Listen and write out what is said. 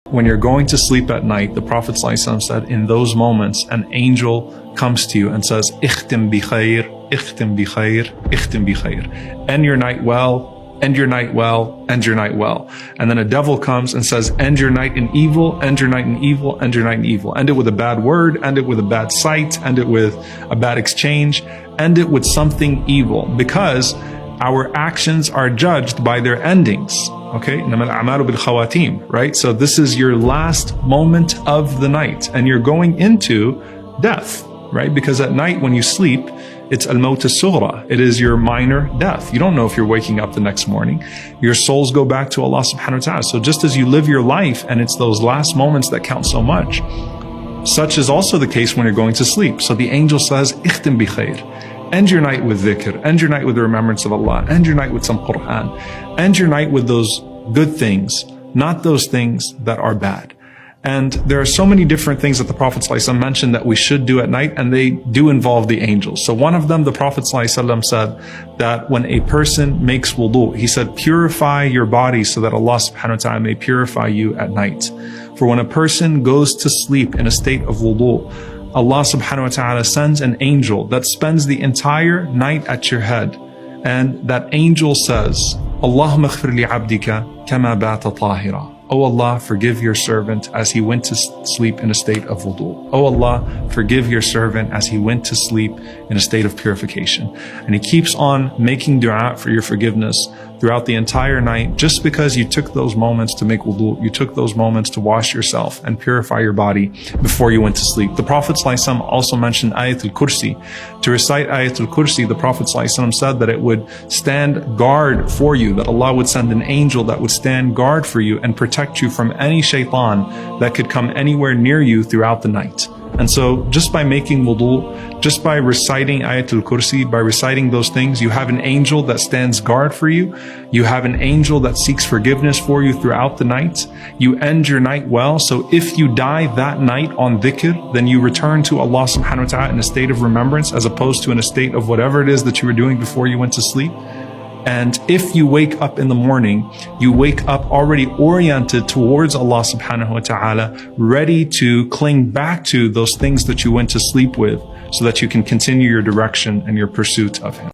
When you're going to sleep at night, the Prophet ﷺ said, in those moments, an angel comes to you and says, "Ikhtim bi khair, ikhtim bi khair, ikhtim bi khair." End your night well, end your night well, end your night well. And then a devil comes and says, end your night in evil, end your night in evil, end your night in evil. End it with a bad word, end it with a bad sight, end it with a bad exchange, end it with something evil, because our actions are judged by their endings. Okay, right? So this is your last moment of the night, and you're going into death, right? Because at night when you sleep, it's al-maut as-sughra. It is your minor death. You don't know if you're waking up the next morning. Your souls go back to Allah subhanahu wa ta'ala. So just as you live your life and it's those last moments that count so much, such is also the case when you're going to sleep. So the angel says, "Ikhtim bi khair." End your night with dhikr, end your night with the remembrance of Allah, end your night with some Quran, end your night with those good things, not those things that are bad. And there are so many different things that the Prophet ﷺ mentioned that we should do at night, and they do involve the angels. So one of them, the Prophet ﷺ said that when a person makes wudu, he said, purify your body so that Allah subhanahu wa ta'ala may purify you at night. For when a person goes to sleep in a state of wudu, Allah subhanahu wa ta'ala sends an angel that spends the entire night at your head. And that angel says, Allahumma ighfir li abdika kama bata tahira. Oh Allah, forgive your servant as he went to sleep in a state of wudu. Oh Allah, forgive your servant as he went to sleep in a state of purification. And he keeps on making dua for your forgiveness throughout the entire night, just because you took those moments to make wudu, you took those moments to wash yourself and purify your body before you went to sleep. The Prophet ﷺ also mentioned Ayatul Kursi. To recite Ayatul Kursi, the Prophet ﷺ said that it would stand guard for you, that Allah would send an angel that would stand guard for you and protect you from any shaitan that could come anywhere near you throughout the night. And so just by making wudu, just by reciting Ayatul Kursi, by reciting those things, you have an angel that stands guard for you. You have an angel that seeks forgiveness for you throughout the night. You end your night well. So if you die that night on dhikr, then you return to Allah subhanahu wa ta'ala in a state of remembrance, as opposed to in a state of whatever it is that you were doing before you went to sleep. And if you wake up in the morning, you wake up already oriented towards Allah subhanahu wa ta'ala, ready to cling back to those things that you went to sleep with, so that you can continue your direction and your pursuit of Him.